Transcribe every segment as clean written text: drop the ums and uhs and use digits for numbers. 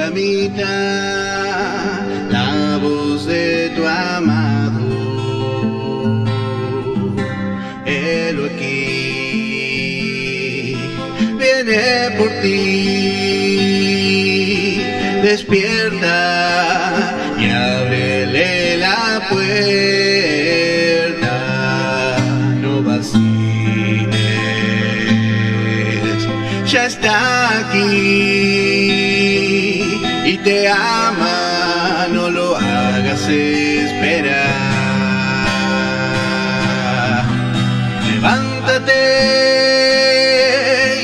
solamita, la voz de tu amado. Helo aquí, viene por ti, despierta y ábrele la puerta, no vacíes, ya está aquí y te ama, no lo hagas esperar. Levántate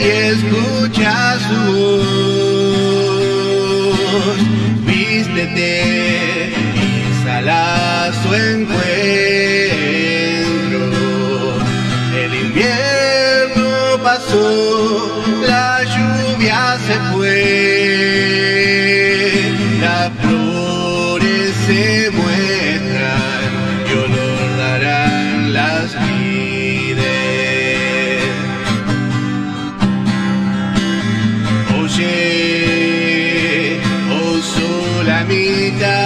y escucha su voz, vístete y sal a su encuentro. El invierno pasó, la lluvia se fue, las flores se muestran y olor darán las vides. Oye, oh solamita,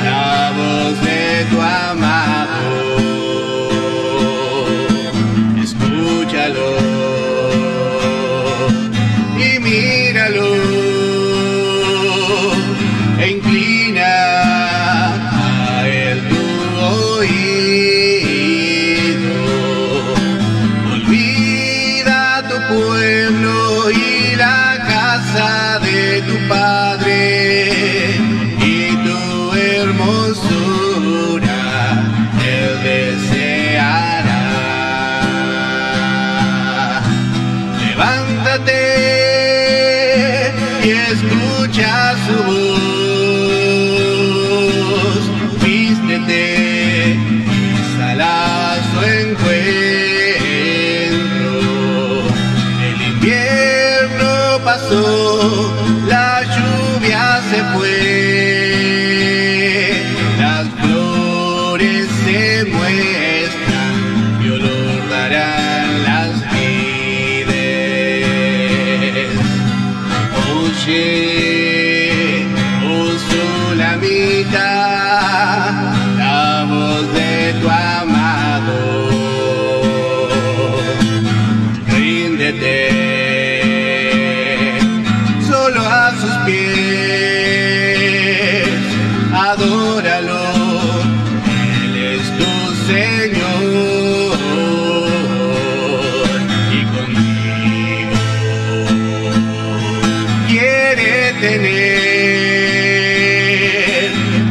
la voz de tu amado, escúchalo y míralo e inclina a él tu oído. Olvida tu pueblo y la casa de tu padre y tu hermosura él deseará. Levántate y escucha su voz, vístete y sal a su encuentro. El invierno pasó, la lluvia se fue, las flores se muestran y olor darán las vides. Oye, oh solamita, la voz de tu amado, ríndete solo a sus pies, adóralo, Él es tu Señor y contigo quiere tener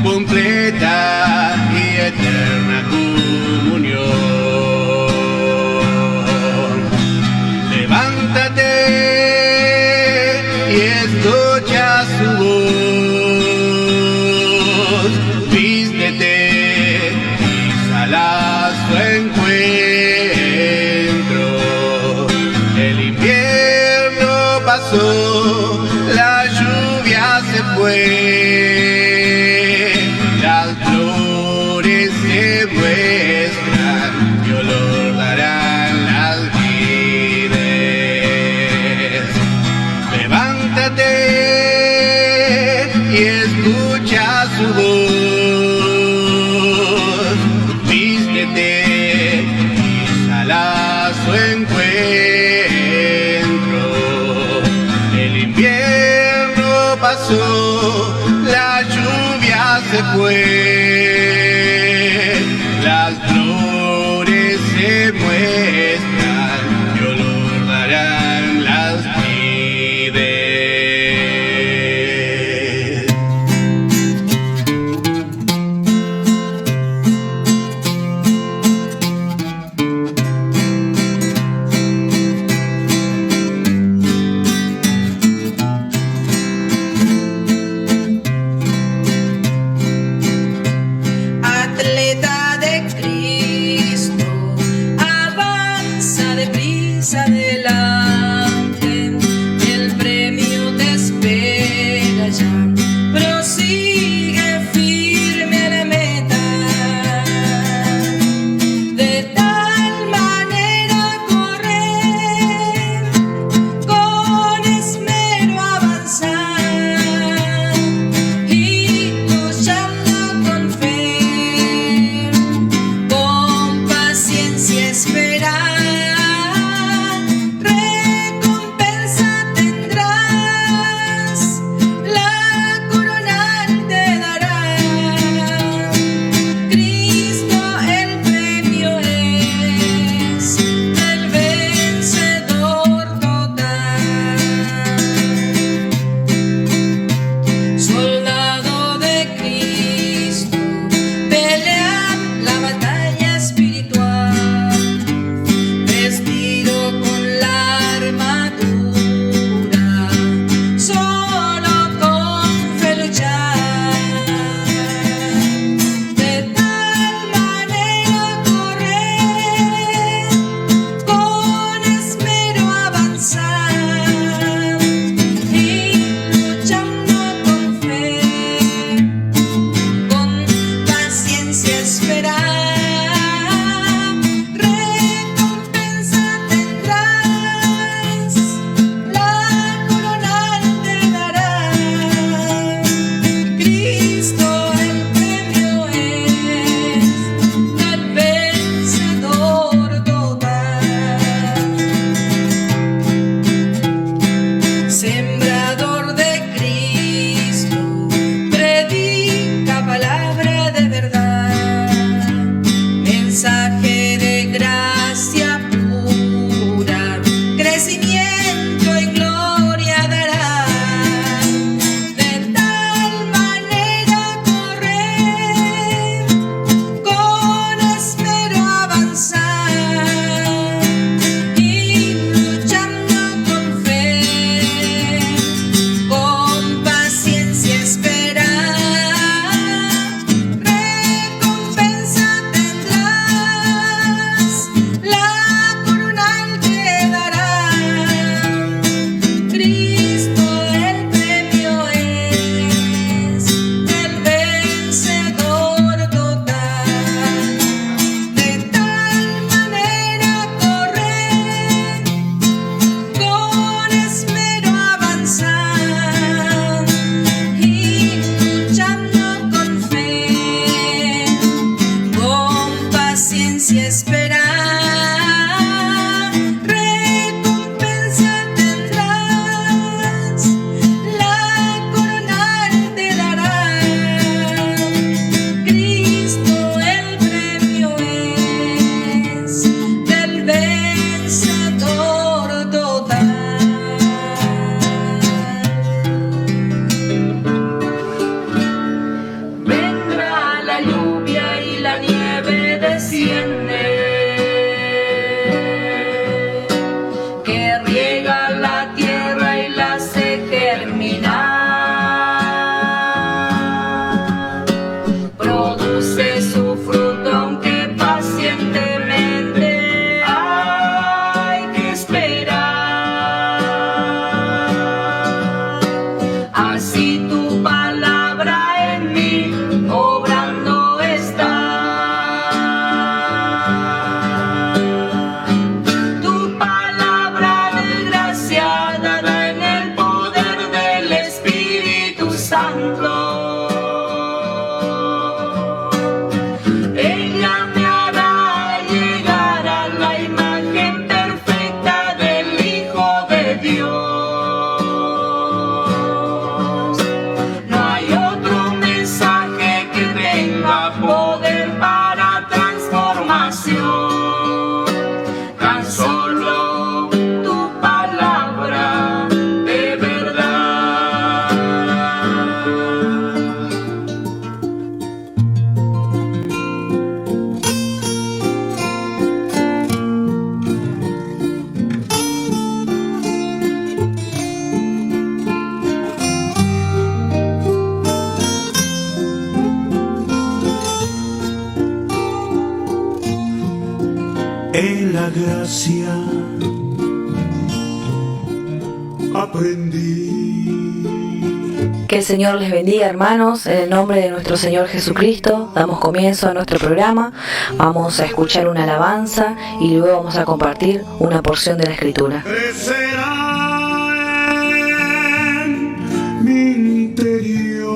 completa y eterna comunión. Levántate y escucha su voz, vístete y sal a su encuentro. El invierno pasó, la lluvia se fue, las flores se muestran y olor darán las vides. Levántate y escucha su voz, vístete y sal a su encuentro. El invierno pasó, la lluvia se fue, las flores se muestran y olor darán las vides. mensaje de gracia pura, crecimiento y gloria dará. De tal manera correr, con esmero avanzar y luchando con fe, con paciencia esperar. Recompensa tendrás, la corona te dará. Cristo el premio es del vencedor total. De tal manera correr, con esmero avanzar y luchando con fe, con paciencia esperar. Recompensa tendrás, la corona te dará. Cristo el premio es del vencedor total. Vendrá la lluvia y la nieve desciende, que riega la tierra y la hace germinar. Produce su fruto aunque pacientemente hay que esperar. Así tu palabra en mí obrando está. Tu palabra de gracia dada en el poder del Espíritu Santo. Ella me hará llegar a la imagen perfecta del Hijo de Dios. No hay otro mensaje que tenga poder para transformación, tan solo tu palabra de verdad. En la gracia aprendí. Que el Señor les bendiga, hermanos. En el nombre de nuestro Señor Jesucristo damos comienzo a nuestro programa. Vamos a escuchar una alabanza y luego vamos a compartir una porción de la Escritura. Crecerá en mi interior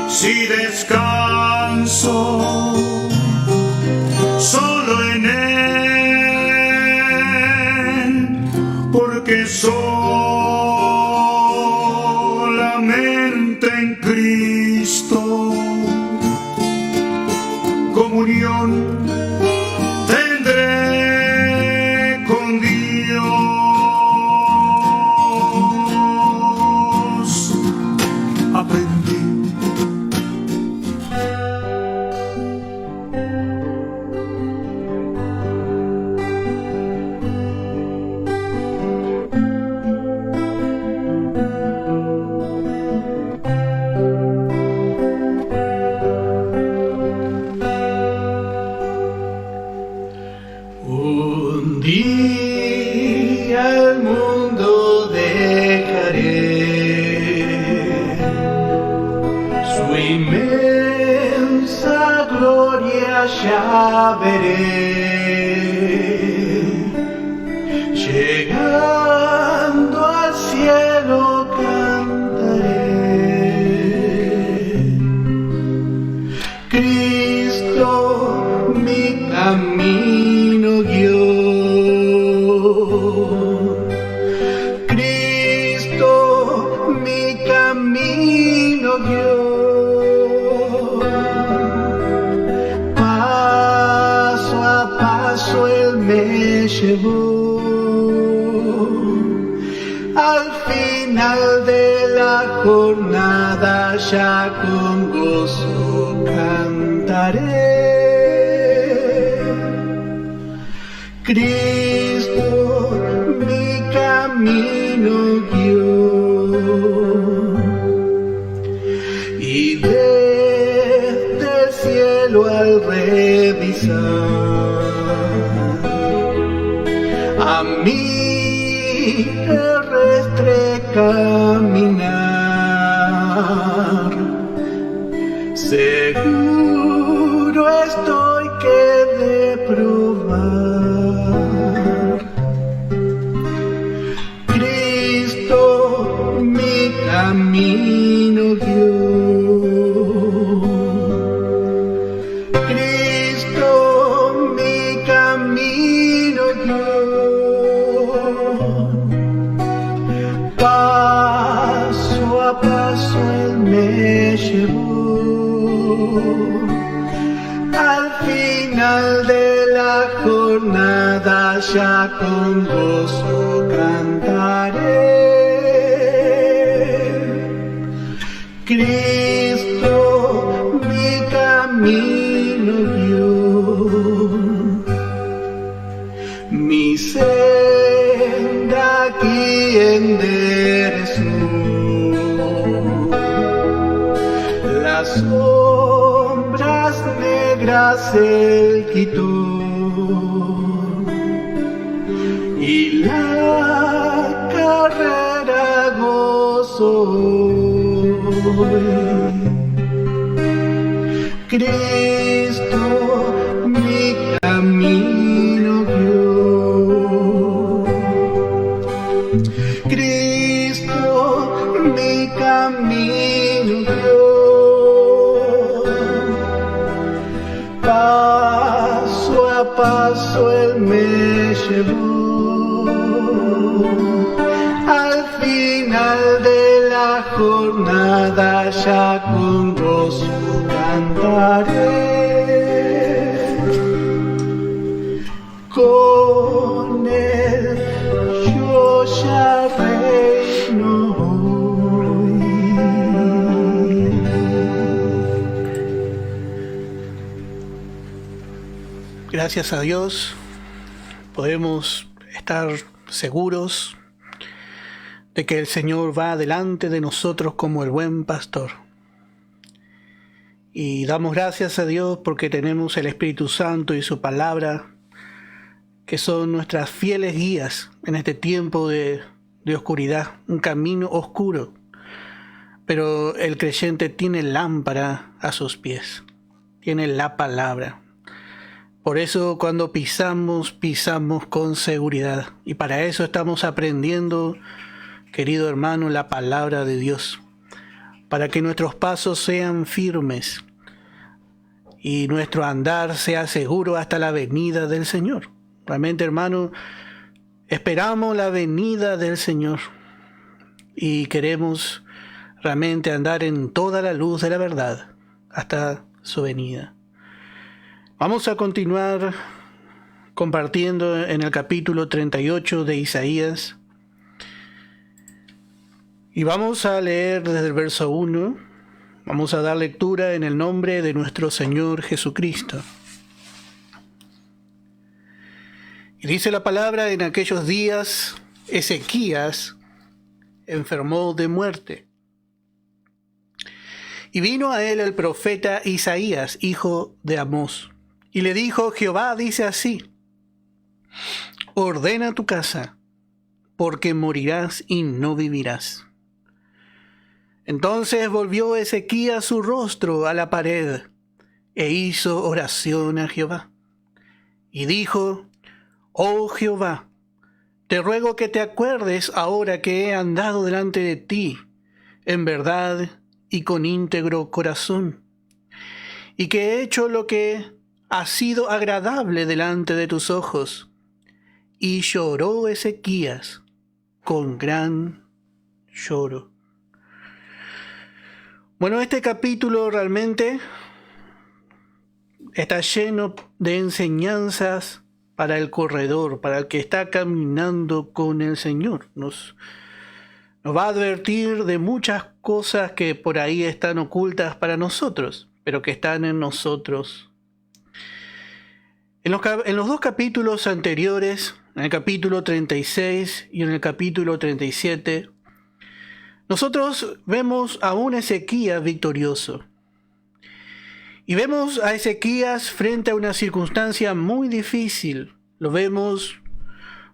si descanso solo en él, porque solamente en Cristo comunión tendré con Dios. Aprendí Un día el mundo dejaré, su inmensa gloria ya veré, llegando al cielo cantaré. Cristo mi camino guió, Cristo mi camino guió. llevó al final de la jornada, ya con gozo cantaré. Cristo mi camino guió, y desde el cielo al revisar a mi terrestre caminar, seguro estoy que de probar Cristo mi camino guió. Cristo mi camino guió. Paso a paso Él me llevó al final de la jornada, ya con gozo cantaré. Cristo mi camino guió, mi senda aquí enderezó, las sombras negras Él quitó, y la carrera gozó. Cristo mi camino guió. Cristo mi camino guió. Paso a paso Él me llevó al final de la jornada, ya con gozo cantaré. Con Él yo ya reino hoy. Gracias a Dios podemos estar seguros de que el Señor va delante de nosotros como el buen pastor. Y damos gracias a Dios porque tenemos el Espíritu Santo y su palabra, que son nuestras fieles guías en este tiempo de oscuridad, un camino oscuro. Pero el creyente tiene lámpara a sus pies, tiene la palabra. Por eso cuando pisamos con seguridad. Y para eso estamos aprendiendo, querido hermano, la palabra de Dios, para que nuestros pasos sean firmes y nuestro andar sea seguro hasta la venida del Señor. Realmente, hermano, esperamos la venida del Señor y queremos realmente andar en toda la luz de la verdad hasta su venida. Vamos a continuar compartiendo en el capítulo 38 de Isaías. Y vamos a leer desde el verso 1, vamos a dar lectura en el nombre de nuestro Señor Jesucristo. Y dice la palabra: en aquellos días Ezequías enfermó de muerte. Y vino a él el profeta Isaías, hijo de Amós, y le dijo: Jehová dice así: ordena tu casa, porque morirás y no vivirás. Entonces volvió Ezequías su rostro a la pared, e hizo oración a Jehová. Y dijo: oh Jehová, te ruego que te acuerdes ahora que he andado delante de ti en verdad y con íntegro corazón, y que he hecho lo que ha sido agradable delante de tus ojos. Y lloró Ezequías con gran lloro. Bueno, este capítulo realmente está lleno de enseñanzas para el corredor, para el que está caminando con el Señor. Nos va a advertir de muchas cosas que por ahí están ocultas para nosotros, pero que están en nosotros. En los dos capítulos anteriores, en el capítulo 36 y en el capítulo 37, nosotros vemos a un Ezequías victorioso. Y vemos a Ezequías frente a una circunstancia muy difícil. Lo vemos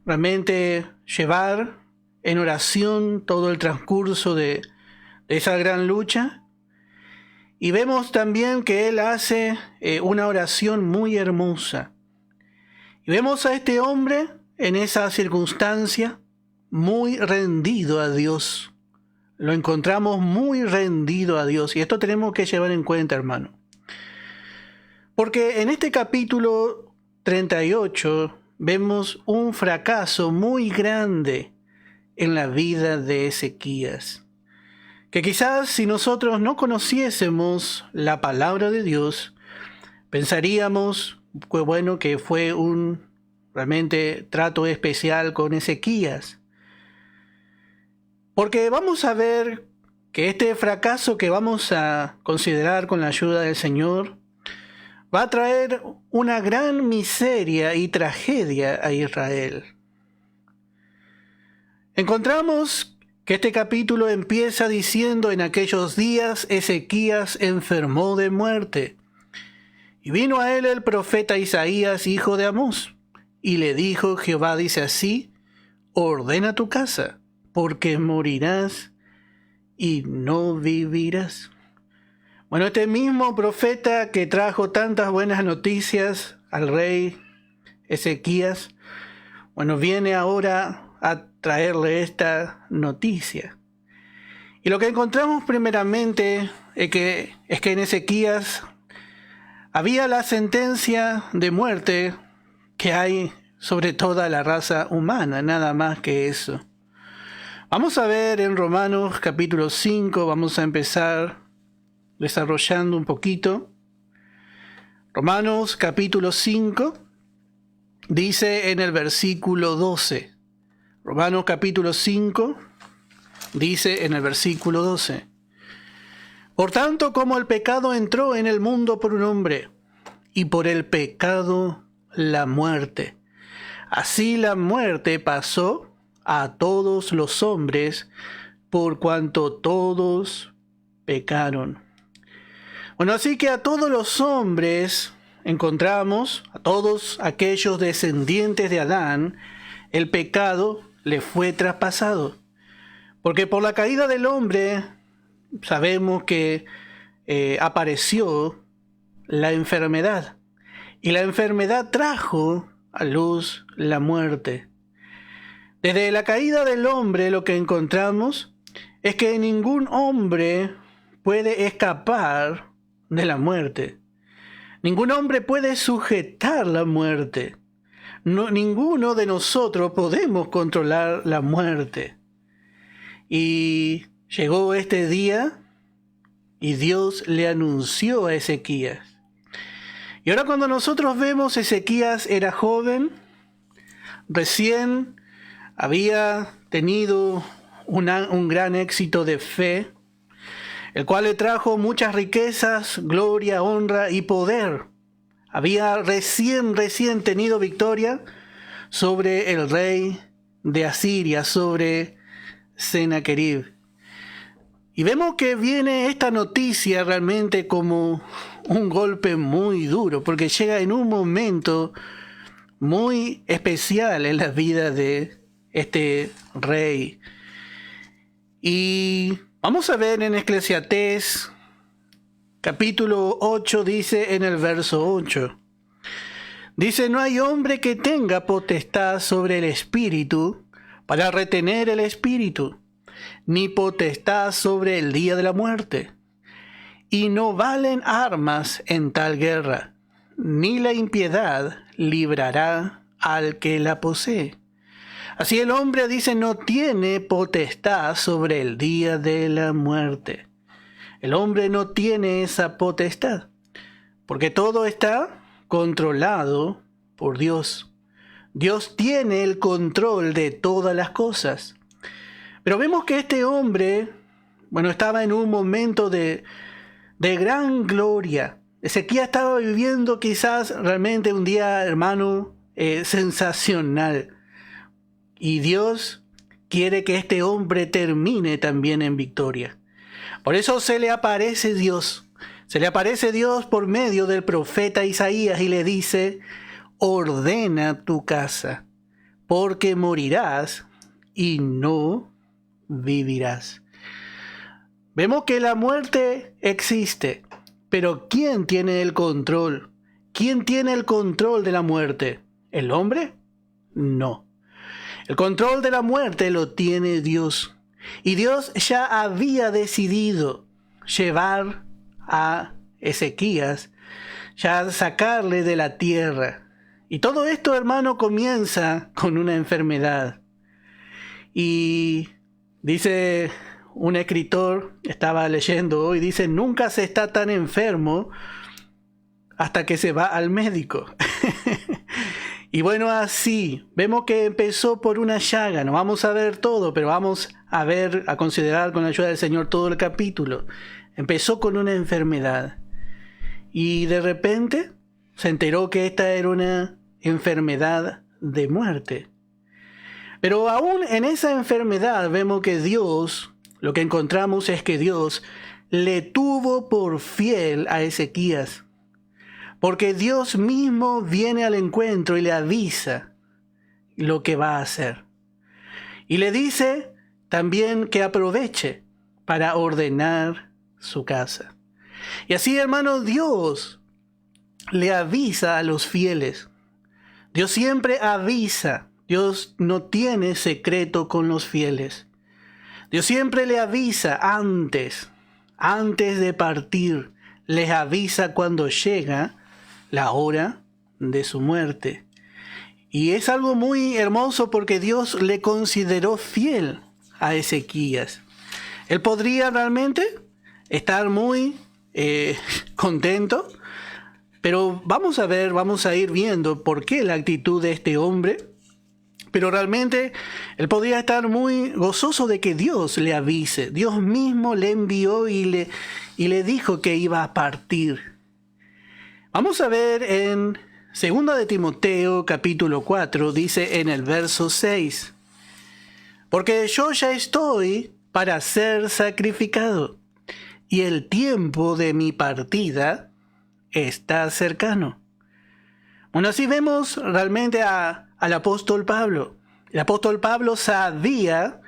realmente llevar en oración todo el transcurso de esa gran lucha. Y vemos también que él hace una oración muy hermosa. Y vemos a este hombre en esa circunstancia muy rendido a Dios. Lo encontramos muy rendido a Dios. Y esto tenemos que llevar en cuenta, hermano. Porque en este capítulo 38 vemos un fracaso muy grande en la vida de Ezequías. Que quizás si nosotros no conociésemos la palabra de Dios, pensaríamos que fue un realmente trato especial con Ezequías. Porque vamos a ver que este fracaso que vamos a considerar con la ayuda del Señor va a traer una gran miseria y tragedia a Israel. Encontramos que este capítulo empieza diciendo: en aquellos días Ezequías enfermó de muerte. Y vino a él el profeta Isaías, hijo de Amós, y le dijo: Jehová dice así: ordena tu casa, porque morirás y no vivirás. Bueno, este mismo profeta que trajo tantas buenas noticias al rey Ezequías, viene ahora a traerle esta noticia. Y lo que encontramos primeramente es que en Ezequías había la sentencia de muerte que hay sobre toda la raza humana, nada más que eso. Vamos a ver en Romanos capítulo 5, vamos a empezar desarrollando un poquito. Romanos capítulo 5 dice en el versículo 12. Romanos capítulo 5 dice en el versículo 12. Por tanto, como el pecado entró en el mundo por un hombre, y por el pecado la muerte, así la muerte pasó a todos los hombres, por cuanto todos pecaron. Así que a todos los hombres encontramos, a todos aquellos descendientes de Adán, el pecado le fue traspasado. Porque por la caída del hombre sabemos que apareció la enfermedad. Y la enfermedad trajo a luz la muerte. Desde la caída del hombre lo que encontramos es que ningún hombre puede escapar de la muerte. Ningún hombre puede sujetar la muerte. Ninguno de nosotros podemos controlar la muerte. Y llegó este día y Dios le anunció a Ezequías. Y ahora cuando nosotros vemos, Ezequías era joven, recién había tenido un gran éxito de fe, el cual le trajo muchas riquezas, gloria, honra y poder. Había recién tenido victoria sobre el rey de Asiria, sobre Sennacherib. Y vemos que viene esta noticia realmente como un golpe muy duro, porque llega en un momento muy especial en la vida de este rey. Y vamos a ver en Eclesiastés capítulo 8, dice en el verso 8. Dice: no hay hombre que tenga potestad sobre el espíritu para retener el espíritu, ni potestad sobre el día de la muerte. Y no valen armas en tal guerra, ni la impiedad librará al que la posee. Así el hombre, dice, no tiene potestad sobre el día de la muerte. El hombre no tiene esa potestad, porque todo está controlado por Dios. Dios tiene el control de todas las cosas. Pero vemos que este hombre, estaba en un momento de gran gloria. Ezequías estaba viviendo quizás realmente un día, hermano, sensacional. Y Dios quiere que este hombre termine también en victoria. Por eso se le aparece Dios. Se le aparece Dios por medio del profeta Isaías y le dice: ordena tu casa, porque morirás y no vivirás. Vemos que la muerte existe, pero ¿quién tiene el control? ¿Quién tiene el control de la muerte? ¿El hombre? No. El control de la muerte lo tiene Dios. Y Dios ya había decidido llevar a Ezequías, ya sacarle de la tierra. Y todo esto, hermano, comienza con una enfermedad. Y dice un escritor, estaba leyendo hoy, dice: nunca se está tan enfermo hasta que se va al médico. Y así, vemos que empezó por una llaga. No vamos a ver todo, pero vamos a considerar con la ayuda del Señor todo el capítulo. Empezó con una enfermedad. Y de repente se enteró que esta era una enfermedad de muerte. Pero aún en esa enfermedad vemos que Dios, lo que encontramos es que Dios le tuvo por fiel a Ezequías. Porque Dios mismo viene al encuentro y le avisa lo que va a hacer. Y le dice también que aproveche para ordenar su casa. Y así, hermano, Dios le avisa a los fieles. Dios siempre avisa. Dios no tiene secreto con los fieles. Dios siempre le avisa antes de partir. Les avisa cuando llega la hora de su muerte. Y es algo muy hermoso porque Dios le consideró fiel a Ezequías. Él podría realmente estar muy contento, pero vamos a ir viendo por qué la actitud de este hombre. Pero realmente él podría estar muy gozoso de que Dios le avise. Dios mismo le envió y le dijo que iba a partir. Vamos a ver en 2 de Timoteo capítulo 4, dice en el verso 6: porque yo ya estoy para ser sacrificado, y el tiempo de mi partida está cercano. Así vemos realmente al apóstol Pablo. El apóstol Pablo sabía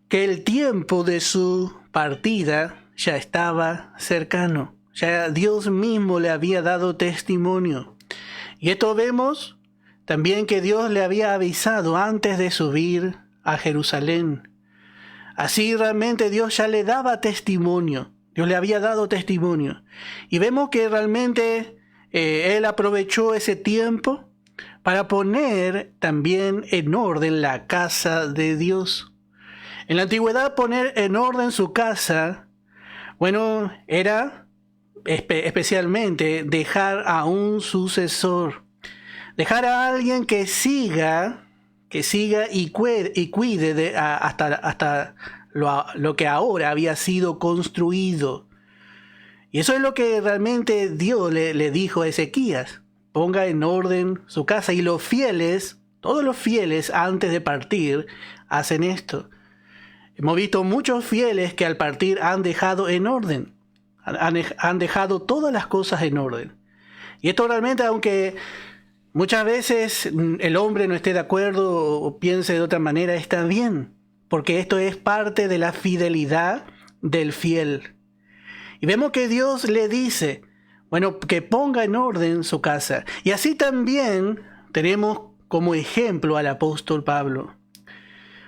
que el tiempo de su partida ya estaba cercano. Ya Dios mismo le había dado testimonio. Y esto vemos también que Dios le había avisado antes de subir a Jerusalén. Así realmente Dios ya le daba testimonio. Dios le había dado testimonio. Y vemos que realmente Él aprovechó ese tiempo para poner también en orden la casa de Dios. En la antigüedad, poner en orden su casa, era especialmente dejar a un sucesor, dejar a alguien que siga y cuide hasta lo que ahora había sido construido. Y eso es lo que realmente Dios le dijo a Ezequías: ponga en orden su casa. Y los fieles, todos los fieles antes de partir, hacen esto. Hemos visto muchos fieles que al partir han dejado en orden. Han dejado todas las cosas en orden. Y esto realmente, aunque muchas veces el hombre no esté de acuerdo o piense de otra manera, está bien, porque esto es parte de la fidelidad del fiel. Y vemos que Dios le dice, que ponga en orden su casa. Y así también tenemos como ejemplo al apóstol Pablo.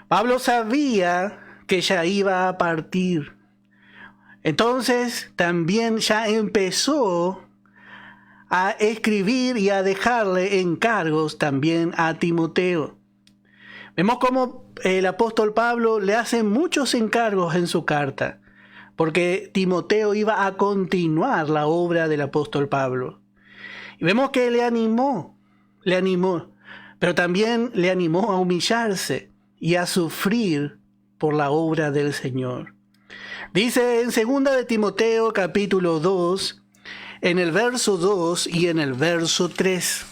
Pablo sabía que ya iba a partir. Entonces también ya empezó a escribir y a dejarle encargos también a Timoteo. Vemos cómo el apóstol Pablo le hace muchos encargos en su carta, porque Timoteo iba a continuar la obra del apóstol Pablo. Y vemos que le animó. pero también le animó a humillarse y a sufrir por la obra del Señor. Dice en 2 de Timoteo capítulo 2, en el verso 2 y en el verso 3.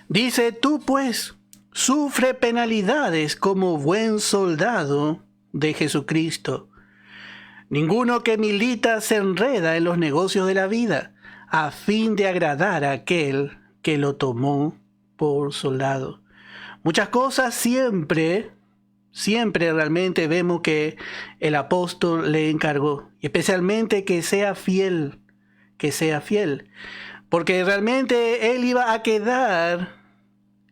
Dice, tú pues, sufre penalidades como buen soldado de Jesucristo. Ninguno que milita se enreda en los negocios de la vida, a fin de agradar a aquel que lo tomó por soldado. Muchas cosas siempre realmente vemos que el apóstol le encargó, y especialmente que sea fiel, porque realmente él iba a quedar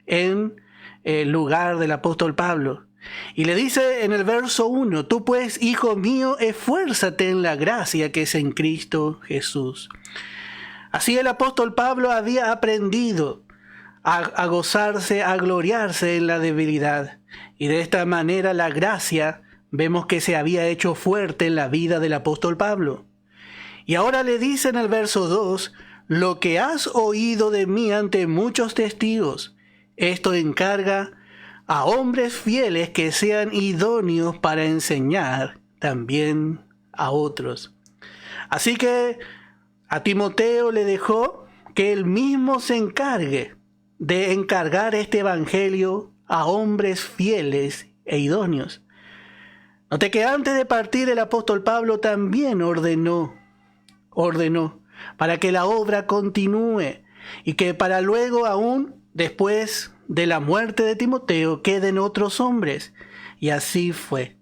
en el lugar del apóstol Pablo. Y le dice en el verso 1, tú pues, hijo mío, esfuérzate en la gracia que es en Cristo Jesús. Así el apóstol Pablo había aprendido a gozarse, a gloriarse en la debilidad. Y de esta manera la gracia vemos que se había hecho fuerte en la vida del apóstol Pablo. Y ahora le dice en el verso 2, lo que has oído de mí ante muchos testigos, esto encarga a hombres fieles que sean idóneos para enseñar también a otros. Así que a Timoteo le dejó que él mismo se encargue de encargar este evangelio a hombres fieles e idóneos. Note que antes de partir el apóstol Pablo también ordenó para que la obra continúe y que para luego aún después de la muerte de Timoteo queden otros hombres. Y así fue.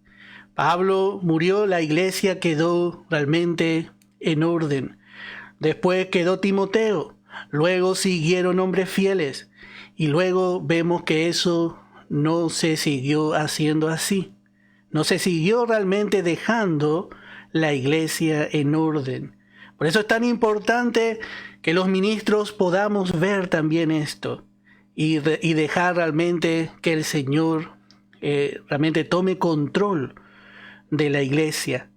Pablo murió, la iglesia quedó realmente en orden. Después quedó Timoteo, luego siguieron hombres fieles y luego vemos que eso no se siguió haciendo así. No se siguió realmente dejando la iglesia en orden. Por eso es tan importante que los ministros podamos ver también esto y dejar realmente que el Señor realmente tome control de la iglesia.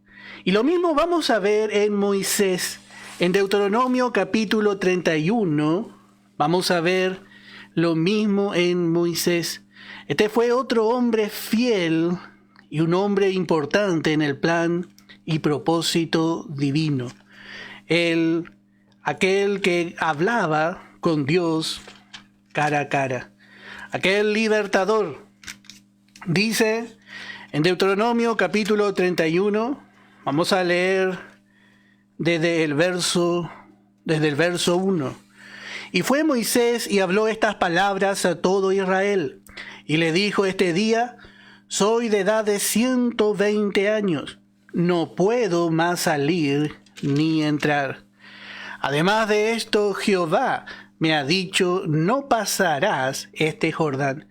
Y lo mismo vamos a ver en Moisés. En Deuteronomio capítulo 31 vamos a ver lo mismo en Moisés. Este fue otro hombre fiel y un hombre importante en el plan y propósito divino. Aquel que hablaba con Dios cara a cara. Aquel libertador. Dice en Deuteronomio capítulo 31, vamos a leer desde el verso 1. Y fue Moisés y habló estas palabras a todo Israel. Y le dijo este día, soy de edad de 120 años. No puedo más salir ni entrar. Además de esto, Jehová me ha dicho, no pasarás este Jordán.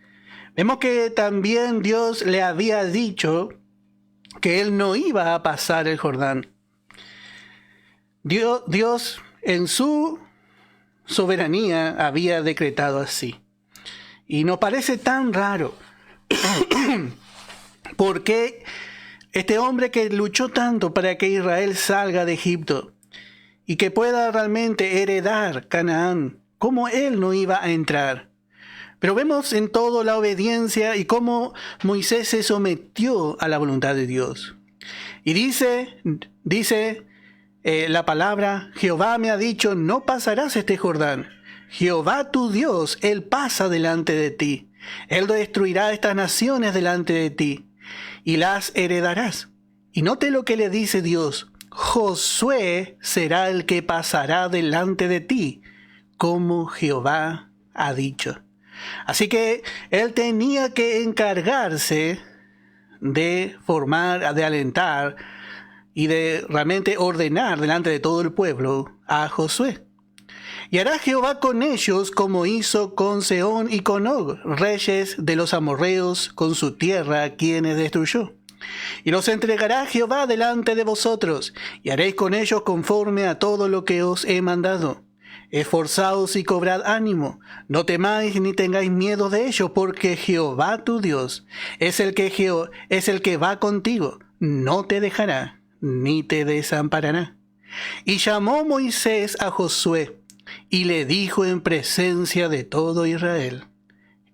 Vemos que también Dios le había dicho que él no iba a pasar el Jordán. Dios en su soberanía había decretado así. Y nos parece tan raro. Porque este hombre que luchó tanto para que Israel salga de Egipto y que pueda realmente heredar Canaán, ¿cómo él no iba a entrar? Pero vemos en todo la obediencia y cómo Moisés se sometió a la voluntad de Dios. Y dice la palabra, Jehová me ha dicho, no pasarás este Jordán. Jehová tu Dios, Él pasa delante de ti. Él destruirá estas naciones delante de ti y las heredarás. Y note lo que le dice Dios, Josué será el que pasará delante de ti, como Jehová ha dicho. Así que él tenía que encargarse de formar, de alentar y de realmente ordenar delante de todo el pueblo a Josué. Y hará Jehová con ellos como hizo con Sehón y con Og, reyes de los amorreos, con su tierra, a quienes destruyó. Y los entregará Jehová delante de vosotros, y haréis con ellos conforme a todo lo que os he mandado. Esforzaos y cobrad ánimo, no temáis ni tengáis miedo de ellos, porque Jehová tu Dios es el que va contigo, no te dejará ni te desamparará. Y llamó Moisés a Josué, y le dijo en presencia de todo Israel,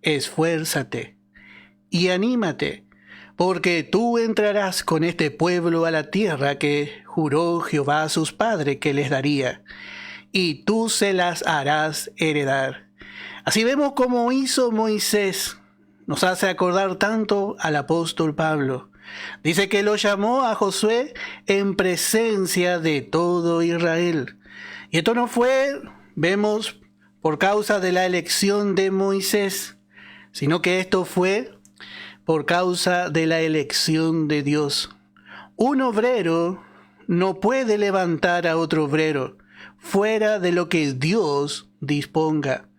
esfuérzate y anímate, porque tú entrarás con este pueblo a la tierra que juró Jehová a sus padres que les daría, y tú se las harás heredar. Así vemos cómo hizo Moisés. Nos hace acordar tanto al apóstol Pablo. Dice que lo llamó a Josué en presencia de todo Israel. Y esto no fue, vemos, por causa de la elección de Moisés, sino que esto fue por causa de la elección de Dios. Un obrero no puede levantar a otro obrero fuera de lo que Dios disponga.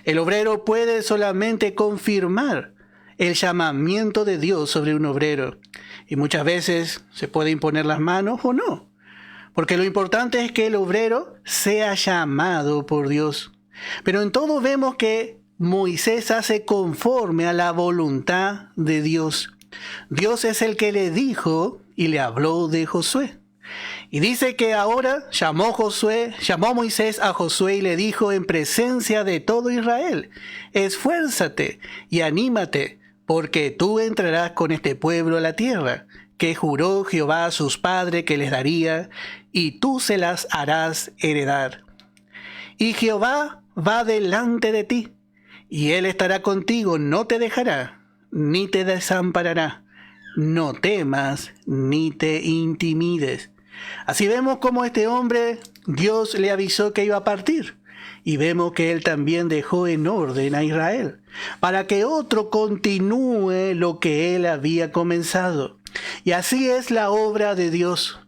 El obrero puede solamente confirmar el llamamiento de Dios sobre un obrero. Y muchas veces se puede imponer las manos o no. Porque lo importante es que el obrero sea llamado por Dios. Pero en todo vemos que Moisés hace conforme a la voluntad de Dios. Dios es el que le dijo y le habló de Josué. Y dice que ahora llamó Moisés a Josué y le dijo en presencia de todo Israel: esfuérzate y anímate, porque tú entrarás con este pueblo a la tierra que juró Jehová a sus padres que les daría, y tú se las harás heredar. Y Jehová va delante de ti, y él estará contigo, no te dejará, ni te desamparará. No temas, ni te intimides. Así vemos cómo este hombre, Dios le avisó que iba a partir. Y vemos que él también dejó en orden a Israel, para que otro continúe lo que él había comenzado. Y así es la obra de Dios.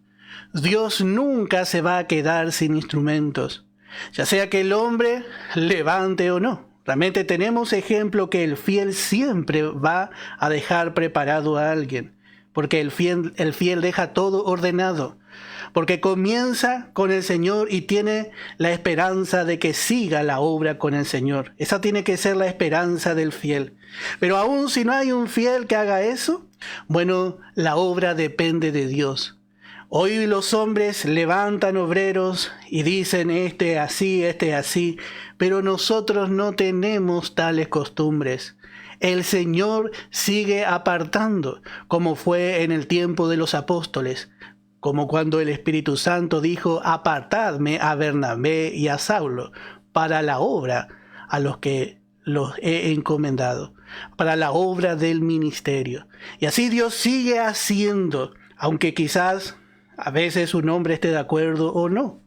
Dios nunca se va a quedar sin instrumentos, ya sea que el hombre levante o no. Realmente tenemos ejemplo que el fiel siempre va a dejar preparado a alguien, porque el fiel deja todo ordenado, porque comienza con el Señor y tiene la esperanza de que siga la obra con el Señor. Esa tiene que ser la esperanza del fiel. Pero aún si no hay un fiel que haga eso, bueno, la obra depende de Dios. Hoy los hombres levantan obreros y dicen este así, pero nosotros no tenemos tales costumbres. El Señor sigue apartando, como fue en el tiempo de los apóstoles, como cuando el Espíritu Santo dijo: apartadme a Bernabé y a Saulo para la obra a los que los he encomendado, para la obra del ministerio. Y así Dios sigue haciendo, aunque quizás a veces un hombre esté de acuerdo o no.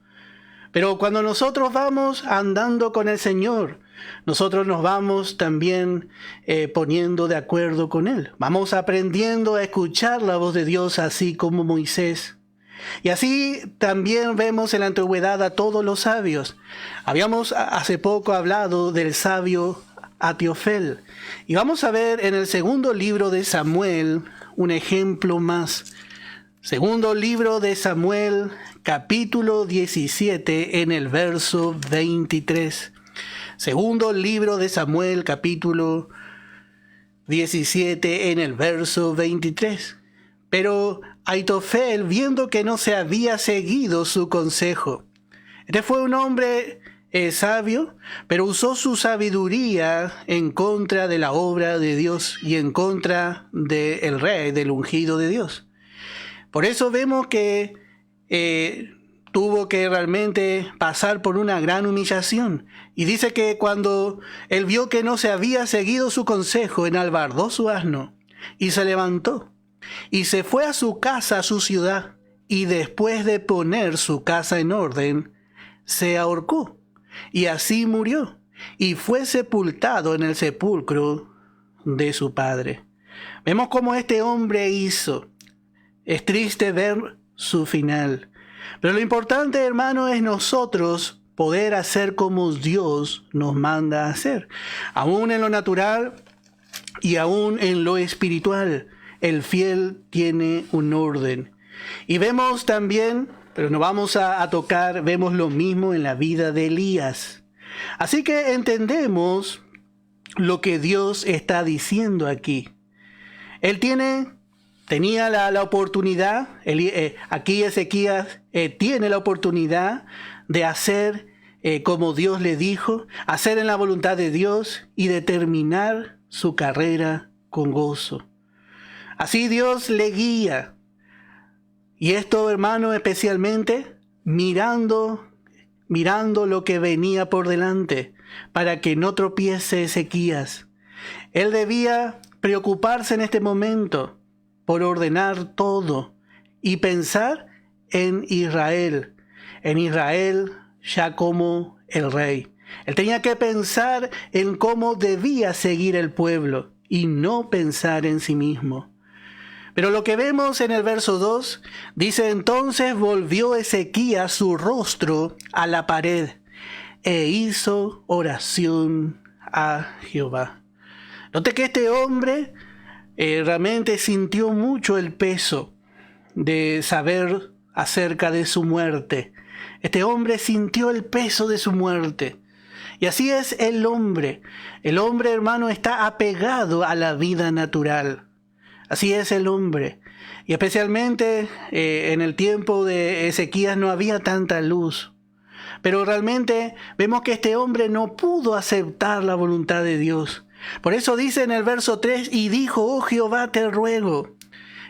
Pero cuando nosotros vamos andando con el Señor, nosotros nos vamos también poniendo de acuerdo con Él. Vamos aprendiendo a escuchar la voz de Dios, así como Moisés. Y así también vemos en la antigüedad a todos los sabios. Habíamos hace poco hablado del sabio Atiofel. Y vamos a ver en el segundo libro de Samuel un ejemplo más. Segundo libro de Samuel, capítulo 17, en el verso 23. Segundo libro de Samuel, capítulo 17, en el verso 23. Pero Aitofel, viendo que no se había seguido su consejo. Este fue un hombre sabio, pero usó su sabiduría en contra de la obra de Dios y en contra del rey, del ungido de Dios. Por eso vemos que tuvo que realmente pasar por una gran humillación. Y dice que cuando él vio que no se había seguido su consejo, enalbardó su asno y se levantó y se fue a su casa, a su ciudad, y después de poner su casa en orden, se ahorcó y así murió y fue sepultado en el sepulcro de su padre. Vemos cómo este hombre hizo. Es triste ver su final. Pero lo importante, hermano, es nosotros poder hacer como Dios nos manda a hacer. Aún en lo natural y aún en lo espiritual, el fiel tiene un orden. Y vemos también, pero no vamos a tocar, vemos lo mismo en la vida de Elías. Así que entendemos lo que Dios está diciendo aquí. Él tenía la oportunidad, aquí Ezequías tiene la oportunidad de hacer como Dios le dijo, hacer en la voluntad de Dios y determinar su carrera con gozo. Así Dios le guía. Y esto, hermano, especialmente mirando lo que venía por delante, para que no tropiece Ezequías. Él debía preocuparse en este momento por ordenar todo y pensar en Israel ya como el rey. Él tenía que pensar en cómo debía seguir el pueblo y no pensar en sí mismo. Pero lo que vemos en el verso 2, dice: entonces volvió Ezequías su rostro a la pared e hizo oración a Jehová. Note que este hombre realmente sintió mucho el peso de saber acerca de su muerte. Este hombre sintió el peso de su muerte. Y así es el hombre. El hombre, hermano, está apegado a la vida natural. Así es el hombre. Y especialmente en el tiempo de Ezequías no había tanta luz. Pero realmente vemos que este hombre no pudo aceptar la voluntad de Dios. Por eso dice en el verso 3, y dijo: oh Jehová, te ruego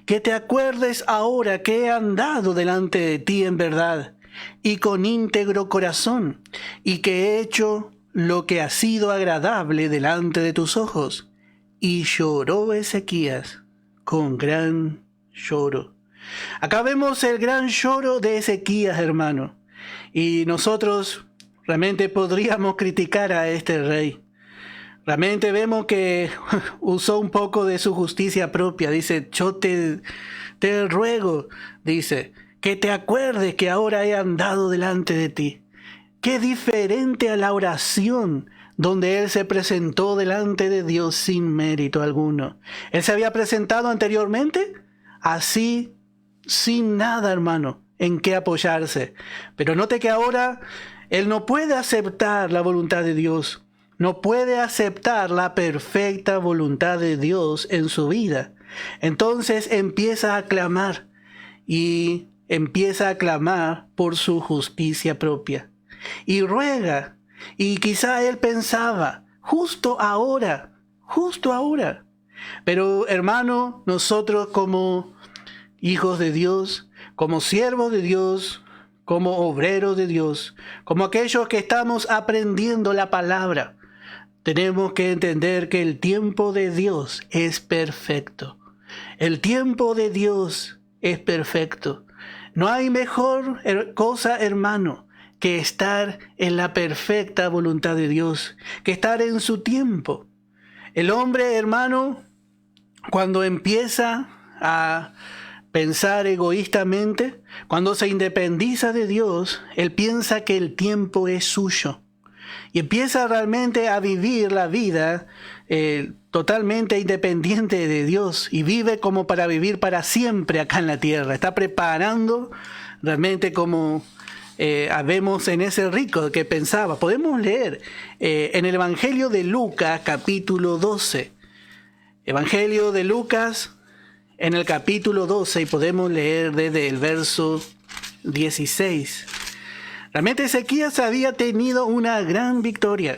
que te acuerdes ahora que he andado delante de ti en verdad y con íntegro corazón, y que he hecho lo que ha sido agradable delante de tus ojos. Y lloró Ezequías con gran lloro. Acá vemos el gran lloro de Ezequías, hermano. Y nosotros realmente podríamos criticar a este rey. Realmente vemos que usó un poco de su justicia propia. Dice: yo te ruego, dice, que te acuerdes que ahora he andado delante de ti. Qué diferente a la oración donde él se presentó delante de Dios sin mérito alguno. Él se había presentado anteriormente así, sin nada, hermano, en qué apoyarse. Pero note que ahora él no puede aceptar la voluntad de Dios. No puede aceptar la perfecta voluntad de Dios en su vida. Entonces empieza a clamar y empieza a clamar por su justicia propia. Y ruega. Y quizá él pensaba: justo ahora. Pero hermano, nosotros como hijos de Dios, como siervos de Dios, como obreros de Dios, como aquellos que estamos aprendiendo la palabra, tenemos que entender que el tiempo de Dios es perfecto. El tiempo de Dios es perfecto. No hay mejor cosa, hermano, que estar en la perfecta voluntad de Dios, que estar en su tiempo. El hombre, hermano, cuando empieza a pensar egoístamente, cuando se independiza de Dios, él piensa que el tiempo es suyo. Y empieza realmente a vivir la vida totalmente independiente de Dios, y vive como para vivir para siempre acá en la tierra. Está preparando realmente como vemos en ese rico que pensaba. Podemos leer en el Evangelio de Lucas, capítulo 12. Evangelio de Lucas, en el capítulo 12, y podemos leer desde el verso 16. Realmente Ezequías había tenido una gran victoria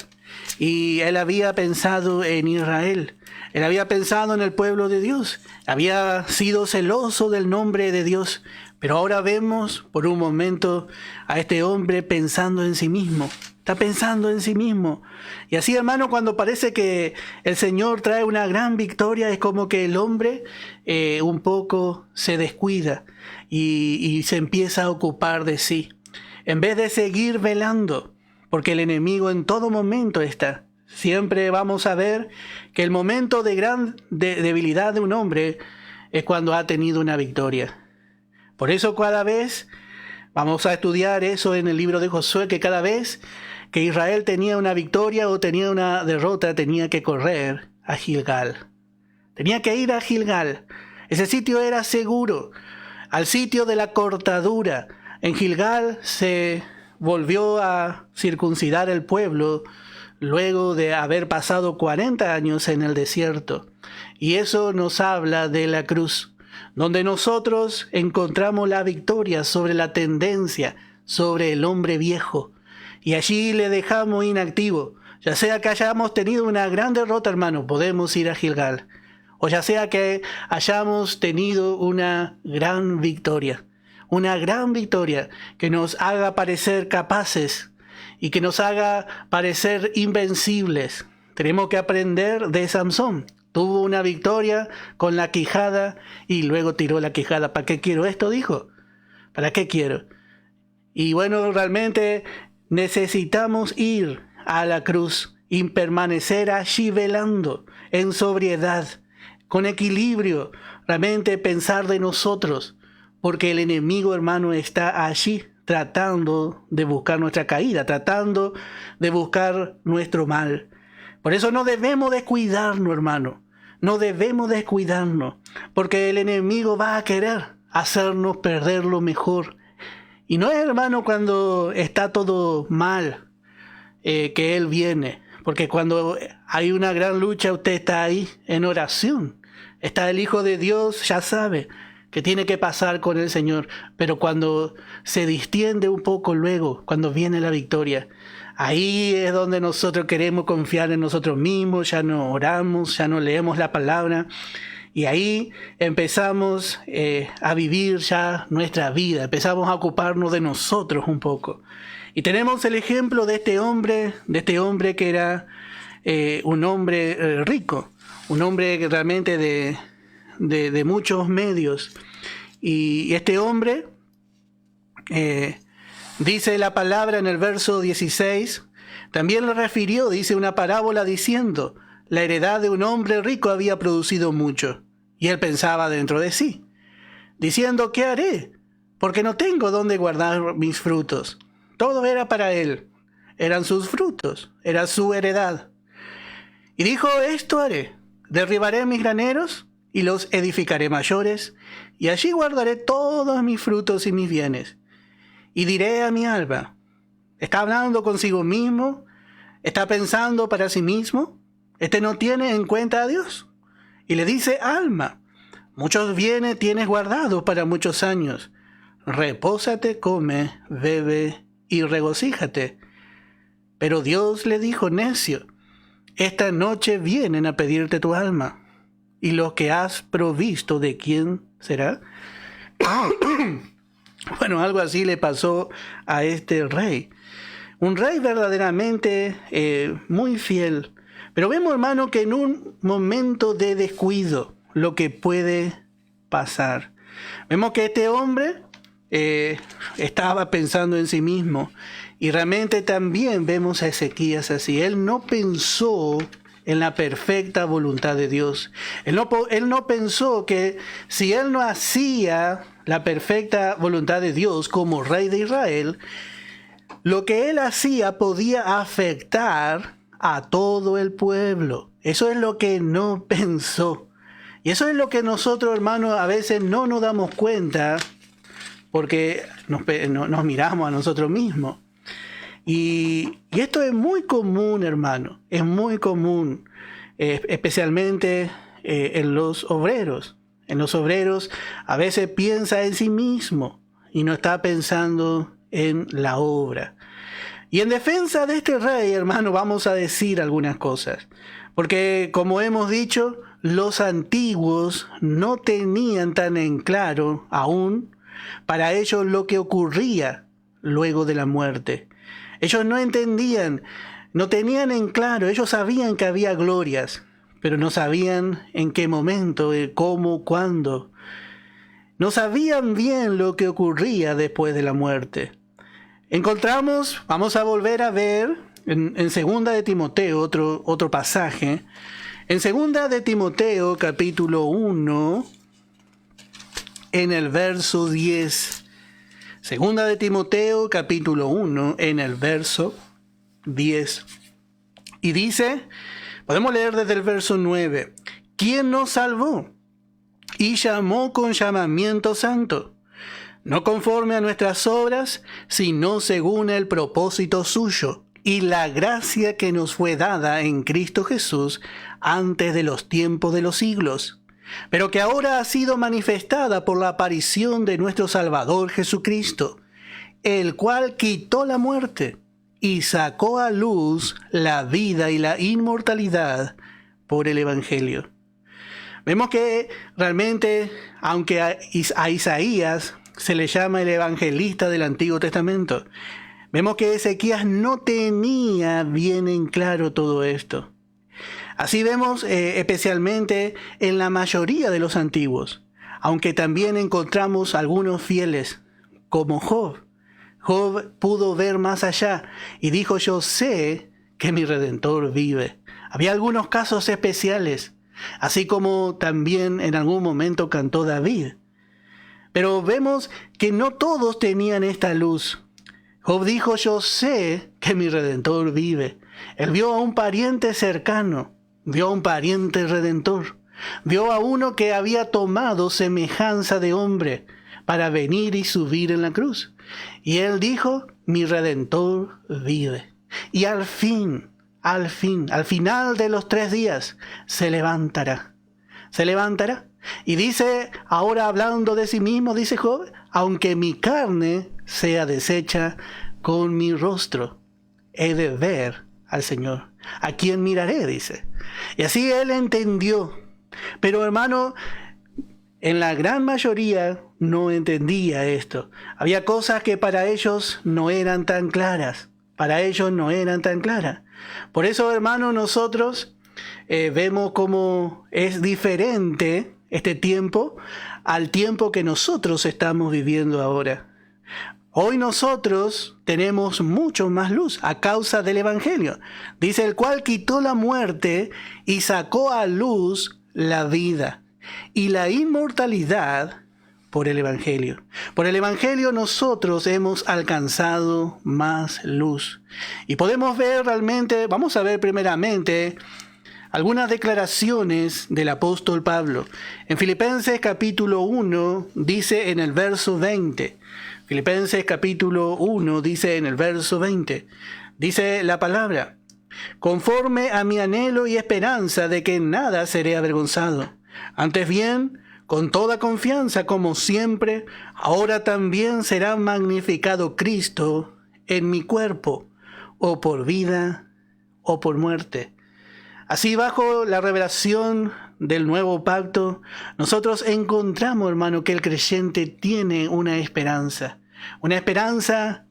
y él había pensado en Israel. Él había pensado en el pueblo de Dios. Había sido celoso del nombre de Dios. Pero ahora vemos por un momento a este hombre pensando en sí mismo. Está pensando en sí mismo. Y así, hermano, cuando parece que el Señor trae una gran victoria, es como que el hombre un poco se descuida y se empieza a ocupar de sí. En vez de seguir velando, porque el enemigo en todo momento está. Siempre vamos a ver que el momento de gran debilidad de un hombre es cuando ha tenido una victoria. Por eso cada vez, vamos a estudiar eso en el libro de Josué, que cada vez que Israel tenía una victoria o tenía una derrota, tenía que correr a Gilgal. Tenía que ir a Gilgal. Ese sitio era seguro, al sitio de la cortadura. En Gilgal se volvió a circuncidar el pueblo luego de haber pasado 40 años en el desierto. Y eso nos habla de la cruz, donde nosotros encontramos la victoria sobre la tendencia, sobre el hombre viejo, y allí le dejamos inactivo. Ya sea que hayamos tenido una gran derrota, hermano, podemos ir a Gilgal. O ya sea que hayamos tenido una gran victoria que nos haga parecer capaces y que nos haga parecer invencibles. Tenemos que aprender de Samson. Tuvo una victoria con la quijada y luego tiró la quijada. ¿Para qué quiero esto? Dijo. ¿Para qué quiero? Y bueno, realmente necesitamos ir a la cruz y permanecer allí velando en sobriedad, con equilibrio, realmente pensar de nosotros, porque el enemigo, hermano, está allí tratando de buscar nuestra caída, tratando de buscar nuestro mal. Por eso no debemos descuidarnos, hermano, no debemos descuidarnos, porque el enemigo va a querer hacernos perder lo mejor. Y no es, hermano, cuando está todo mal que él viene, porque cuando hay una gran lucha usted está ahí en oración, está el Hijo de Dios, ya sabe que tiene que pasar con el Señor, pero cuando se distiende un poco luego, cuando viene la victoria, ahí es donde nosotros queremos confiar en nosotros mismos, ya no oramos, ya no leemos la palabra, y ahí empezamos a vivir ya nuestra vida, empezamos a ocuparnos de nosotros un poco. Y tenemos el ejemplo de este hombre que era un hombre rico, un hombre que realmente de muchos medios. Y este hombre, dice la palabra en el verso 16, también le refirió, dice una parábola diciendo, la heredad de un hombre rico había producido mucho. Y él pensaba dentro de sí, diciendo, ¿qué haré? Porque no tengo dónde guardar mis frutos. Todo era para él, eran sus frutos, era su heredad. Y dijo, esto haré, derribaré mis graneros y los edificaré mayores, y allí guardaré todos mis frutos y mis bienes. Y diré a mi alma, ¿está hablando consigo mismo? ¿Está pensando para sí mismo? Este no tiene en cuenta a Dios. Y le dice, alma, muchos bienes tienes guardados para muchos años. Repósate, come, bebe y regocíjate. Pero Dios le dijo, necio, esta noche vienen a pedirte tu alma, y lo que has provisto, ¿de quién será? Bueno, algo así le pasó a este rey. Un rey verdaderamente muy fiel. Pero vemos, hermano, que en un momento de descuido, lo que puede pasar. Vemos que este hombre estaba pensando en sí mismo. Y realmente también vemos a Ezequías así. Él no pensó en la perfecta voluntad de Dios. Él no pensó que si él no hacía la perfecta voluntad de Dios como rey de Israel, lo que él hacía podía afectar a todo el pueblo. Eso es lo que no pensó. Y eso es lo que nosotros, hermanos, a veces no nos damos cuenta porque nos miramos a nosotros mismos. Y esto es muy común, hermano, es muy común, especialmente en los obreros. En los obreros a veces piensa en sí mismo y no está pensando en la obra. Y en defensa de este rey, hermano, vamos a decir algunas cosas. Porque, como hemos dicho, los antiguos no tenían tan en claro aún para ellos lo que ocurría luego de la muerte. Ellos no entendían, no tenían en claro, ellos sabían que había glorias, pero no sabían en qué momento, cómo, cuándo. No sabían bien lo que ocurría después de la muerte. Encontramos, vamos a volver a ver en 2 de Timoteo, otro pasaje. En 2 de Timoteo, capítulo 1, en el verso 10. 2 de Timoteo, capítulo 1, en el verso 10. Y dice, podemos leer desde el verso 9. ¿Quién nos salvó y llamó con llamamiento santo? No conforme a nuestras obras, sino según el propósito suyo y la gracia que nos fue dada en Cristo Jesús antes de los tiempos de los siglos, pero que ahora ha sido manifestada por la aparición de nuestro Salvador Jesucristo, el cual quitó la muerte y sacó a luz la vida y la inmortalidad por el Evangelio. Vemos que realmente, aunque a Isaías se le llama el evangelista del Antiguo Testamento, vemos que Ezequías no tenía bien en claro todo esto. Así vemos especialmente en la mayoría de los antiguos, aunque también encontramos algunos fieles, como Job. Job pudo ver más allá y dijo: yo sé que mi Redentor vive. Había algunos casos especiales, así como también en algún momento cantó David. Pero vemos que no todos tenían esta luz. Job dijo: yo sé que mi Redentor vive. Él vio a un pariente cercano, vio a un pariente redentor, vio a uno que había tomado semejanza de hombre para venir y subir en la cruz. Y él dijo: mi Redentor vive. Y al final de los 3 días, se levantará. Se levantará. Y dice, ahora hablando de sí mismo, dice Job: aunque mi carne sea deshecha, con mi rostro he de ver al Señor. ¿A quién miraré?, dice. Y así él entendió. Pero hermano, en la gran mayoría no entendía esto. Había cosas que para ellos no eran tan claras. Para ellos no eran tan claras. Por eso, hermano, nosotros vemos cómo es diferente este tiempo al tiempo que nosotros estamos viviendo ahora. Hoy nosotros tenemos mucho más luz a causa del Evangelio. Dice: el cual quitó la muerte y sacó a luz la vida y la inmortalidad por el Evangelio. Por el Evangelio nosotros hemos alcanzado más luz. Y podemos ver realmente, vamos a ver primeramente algunas declaraciones del apóstol Pablo. En Filipenses capítulo 1 dice en el verso 20. Filipenses capítulo 1 dice en el verso 20. Dice la palabra: conforme a mi anhelo y esperanza de que en nada seré avergonzado. Antes bien, con toda confianza, como siempre, ahora también será magnificado Cristo en mi cuerpo, o por vida o por muerte. Así, bajo la revelación del nuevo pacto, nosotros encontramos, hermano, que el creyente tiene una esperanza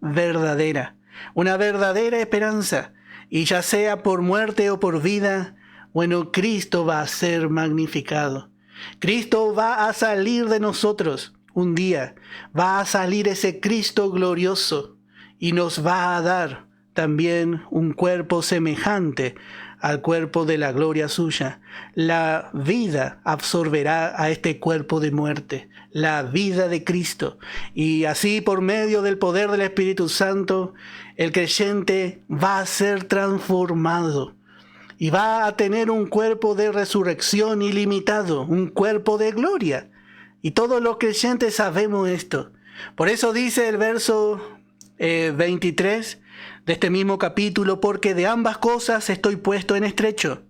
verdadera, una verdadera esperanza. Y ya sea por muerte o por vida, bueno, Cristo va a ser magnificado. Cristo va a salir de nosotros un día. Va a salir ese Cristo glorioso y nos va a dar también un cuerpo semejante al cuerpo de la gloria suya. La vida absorberá a este cuerpo de muerte, la vida de Cristo. Y así, por medio del poder del Espíritu Santo, el creyente va a ser transformado y va a tener un cuerpo de resurrección ilimitado, un cuerpo de gloria. Y todos los creyentes sabemos esto. Por eso dice el verso 23 de este mismo capítulo: porque de ambas cosas estoy puesto en estrecho,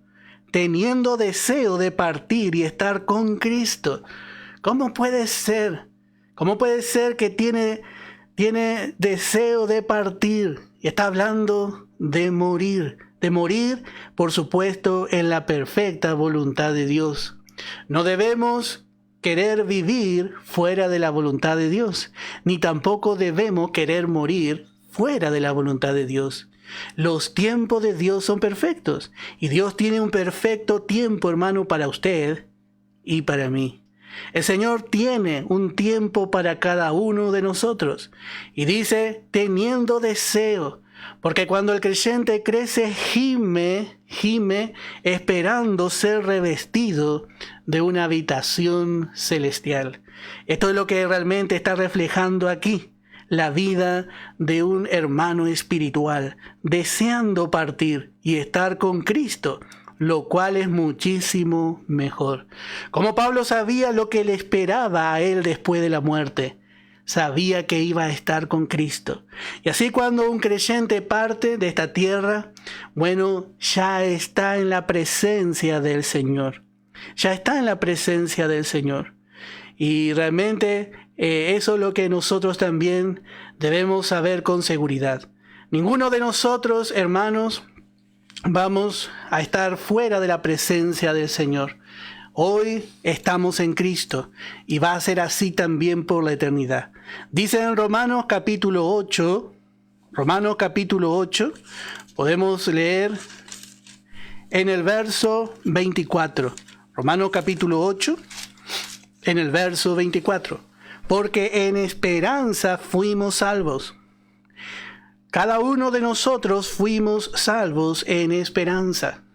teniendo deseo de partir y estar con Cristo. ¿Cómo puede ser? ¿Cómo puede ser que tiene deseo de partir? Y está hablando de morir. De morir, por supuesto, en la perfecta voluntad de Dios. No debemos querer vivir fuera de la voluntad de Dios, ni tampoco debemos querer morir fuera de la voluntad de Dios. Los tiempos de Dios son perfectos, y Dios tiene un perfecto tiempo, hermano, para usted y para mí. El Señor tiene un tiempo para cada uno de nosotros, y dice, teniendo deseo, porque cuando el creyente crece, gime esperando ser revestido de una habitación celestial. Esto es lo que realmente está reflejando aquí la vida de un hermano espiritual, deseando partir y estar con Cristo, lo cual es muchísimo mejor. Como Pablo sabía lo que le esperaba a él después de la muerte, sabía que iba a estar con Cristo. Y así, cuando un creyente parte de esta tierra, bueno, ya está en la presencia del Señor. Ya está en la presencia del Señor. Y realmente eso es lo que nosotros también debemos saber con seguridad. Ninguno de nosotros, hermanos, vamos a estar fuera de la presencia del Señor. Hoy estamos en Cristo y va a ser así también por la eternidad. Dice en Romanos capítulo 8, podemos leer en el verso 24. Romanos capítulo 8, en el verso 24. Porque en esperanza fuimos salvos. Cada uno de nosotros fuimos salvos en esperanza.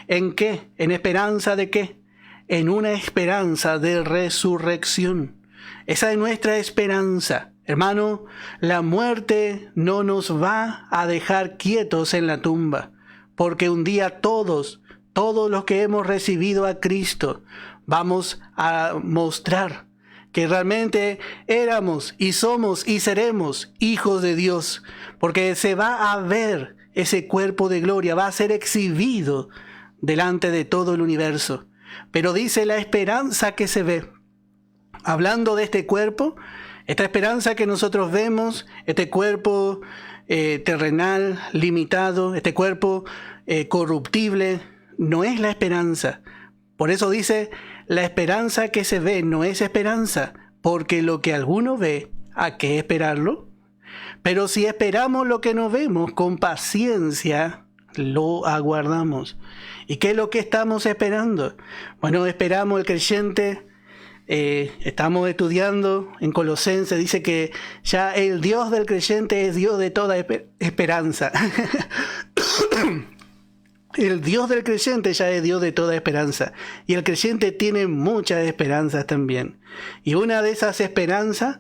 ¿En qué? ¿En esperanza de qué? En una esperanza de resurrección. Esa es nuestra esperanza. Hermano, la muerte no nos va a dejar quietos en la tumba, porque un día todos los que hemos recibido a Cristo, vamos a mostrar que realmente éramos y somos y seremos hijos de Dios, porque se va a ver ese cuerpo de gloria, va a ser exhibido delante de todo el universo. Pero dice la esperanza que se ve. Hablando de este cuerpo, esta esperanza que nosotros vemos, este cuerpo terrenal, limitado, este cuerpo corruptible, no es la esperanza. Por eso dice, la esperanza que se ve no es esperanza, porque lo que alguno ve, ¿a qué esperarlo? Pero si esperamos lo que no vemos, con paciencia lo aguardamos. ¿Y qué es lo que estamos esperando? Bueno, esperamos el creyente. Estamos estudiando en Colosenses, dice que ya el Dios del creyente es Dios de toda esperanza. El Dios del creyente ya es Dios de toda esperanza. Y el creyente tiene muchas esperanzas también. Y una de esas esperanzas,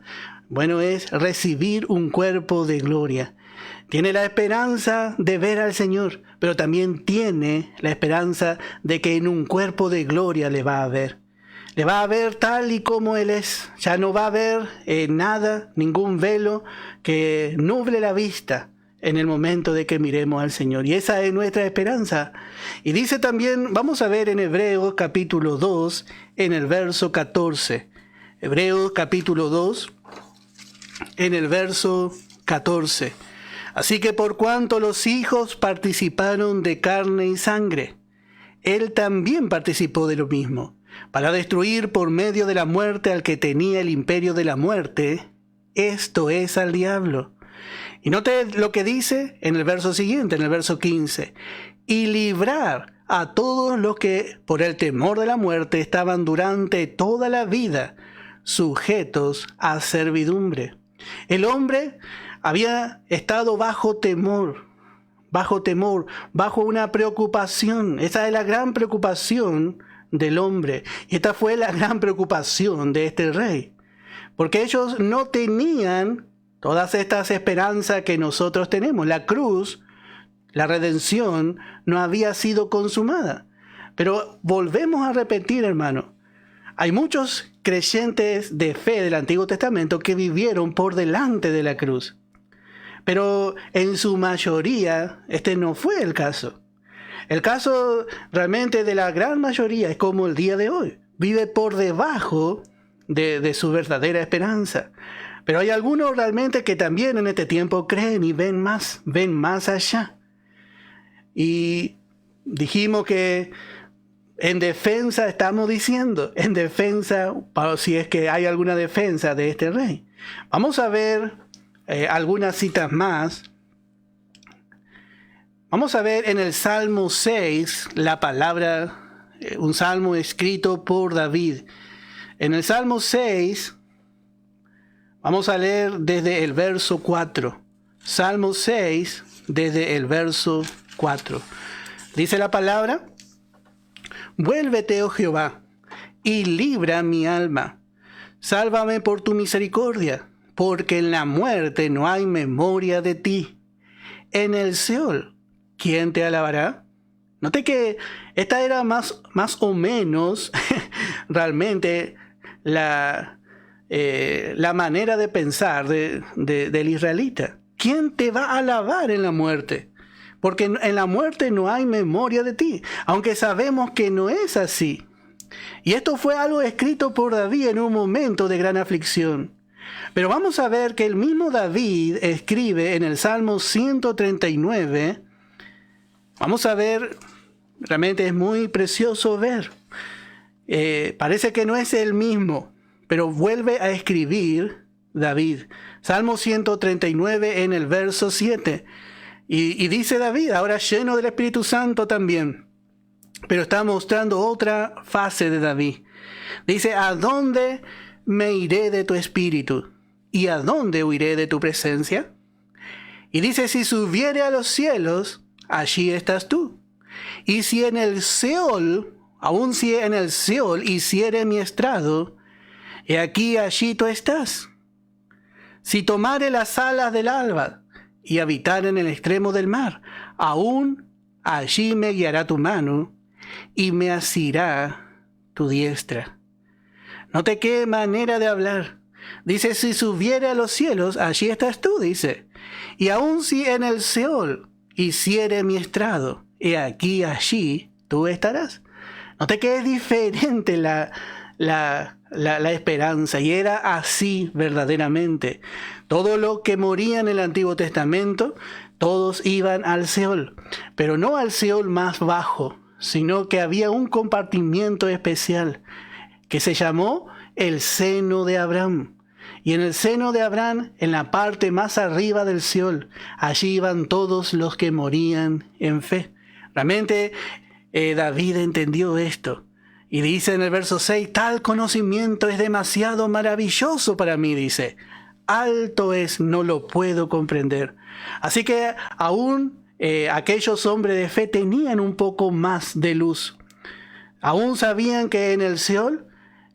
bueno, es recibir un cuerpo de gloria. Tiene la esperanza de ver al Señor, pero también tiene la esperanza de que en un cuerpo de gloria le va a ver. Le va a ver tal y como Él es. Ya no va a haber nada, ningún velo que nuble la vista en el momento de que miremos al Señor. Y esa es nuestra esperanza. Y dice también, vamos a ver en Hebreos capítulo 2, en el verso 14. Hebreos capítulo 2, en el verso 14. Así que por cuanto los hijos participaron de carne y sangre, Él también participó de lo mismo, para destruir por medio de la muerte al que tenía el imperio de la muerte, esto es al diablo. Y note lo que dice en el verso siguiente, en el verso 15. Y librar a todos los que por el temor de la muerte estaban durante toda la vida sujetos a servidumbre. El hombre había estado bajo temor, bajo una preocupación. Esa es la gran preocupación del hombre. Y esta fue la gran preocupación de este rey. Porque ellos no tenían todas estas esperanzas que nosotros tenemos. La cruz, la redención, no había sido consumada. Pero volvemos a repetir, hermano. Hay muchos creyentes de fe del Antiguo Testamento que vivieron por delante de la cruz. Pero en su mayoría, este no fue el caso. El caso realmente de la gran mayoría es como el día de hoy. Vive por debajo de su verdadera esperanza. Pero hay algunos realmente que también en este tiempo creen y ven más allá. Y dijimos que en defensa, estamos diciendo, en defensa, para si es que hay alguna defensa de este rey. Vamos a ver algunas citas más. Vamos a ver en el Salmo 6 la palabra, un salmo escrito por David. En el Salmo 6, vamos a leer desde el verso 4. Salmo 6, desde el verso 4. Dice la palabra: Vuélvete, oh Jehová, y libra mi alma. Sálvame por tu misericordia, porque en la muerte no hay memoria de ti. En el Seol, ¿quién te alabará? Note que esta era más o menos realmente la manera de pensar del israelita. ¿Quién te va a alabar en la muerte? Porque en la muerte no hay memoria de ti, aunque sabemos que no es así. Y esto fue algo escrito por David en un momento de gran aflicción. Pero vamos a ver que el mismo David escribe en el Salmo 139. Vamos a ver, realmente es muy precioso ver. Parece que no es el mismo, pero vuelve a escribir David. Salmo 139 en el verso 7. Y dice David, ahora lleno del Espíritu Santo también, pero está mostrando otra fase de David. Dice, ¿a dónde me iré de tu espíritu? ¿Y a dónde huiré de tu presencia? Y dice, si subiere a los cielos, allí estás tú. Y si en el Seol, aun si en el Seol hiciere mi estrado, he aquí allí tú estás. Si tomare las alas del alba y habitar en el extremo del mar, aún allí me guiará tu mano y me asirá tu diestra. Note qué manera de hablar. Dice, si subiere a los cielos, allí estás tú, dice. Y aun si en el Seol hiciere mi estrado, he aquí allí tú estarás. Note que es diferente la esperanza, y era así verdaderamente. Todo lo que moría en el Antiguo Testamento, todos iban al Seol, pero no al Seol más bajo, sino que había un compartimiento especial que se llamó el seno de Abraham. Y en el seno de Abraham, en la parte más arriba del Seol, allí iban todos los que morían en fe. Realmente David entendió esto. Y dice en el verso 6, tal conocimiento es demasiado maravilloso para mí, dice. Alto es, no lo puedo comprender. Así que aún aquellos hombres de fe tenían un poco más de luz. Aún sabían que en el Seol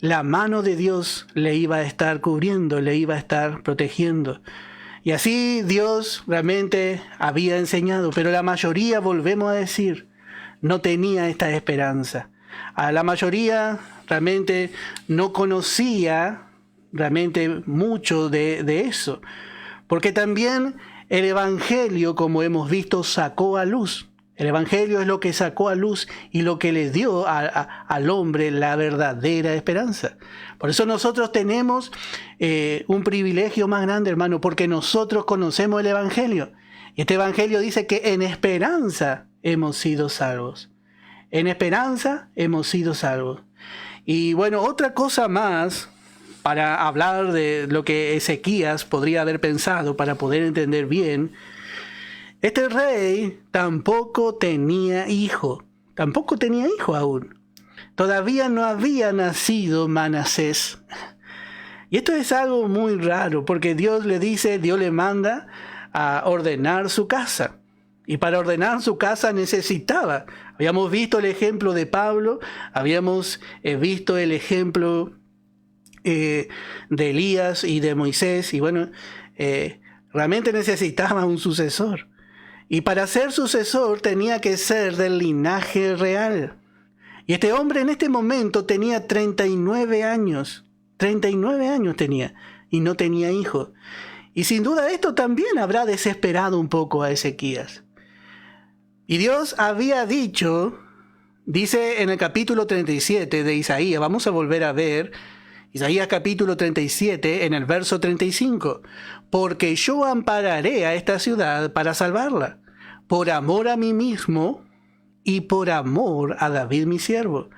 la mano de Dios le iba a estar cubriendo, le iba a estar protegiendo. Y así Dios realmente había enseñado, pero la mayoría, volvemos a decir, no tenía esta esperanza. A la mayoría realmente no conocía realmente mucho de eso. Porque también el Evangelio, como hemos visto, sacó a luz. El Evangelio es lo que sacó a luz y lo que le dio al hombre la verdadera esperanza. Por eso nosotros tenemos un privilegio más grande, hermano, porque nosotros conocemos el Evangelio. Y este Evangelio dice que en esperanza hemos sido salvos. En esperanza hemos sido salvos. Y bueno, otra cosa más para hablar de lo que Ezequías podría haber pensado para poder entender bien. Este rey tampoco tenía hijo aún. Todavía no había nacido Manasés. Y esto es algo muy raro, porque Dios le manda a ordenar su casa. Y para ordenar su casa habíamos visto el ejemplo de Pablo, habíamos visto el ejemplo de Elías y de Moisés, y bueno, realmente necesitaba un sucesor. Y para ser sucesor tenía que ser del linaje real. Y este hombre en este momento tenía 39 años. 39 años tenía. Y no tenía hijo. Y sin duda esto también habrá desesperado un poco a Ezequías. Y Dios había dicho, dice en el capítulo 37 de Isaías, vamos a volver a ver, Isaías capítulo 37 en el verso 35. Porque yo ampararé a esta ciudad para salvarla, por amor a mí mismo y por amor a David mi siervo.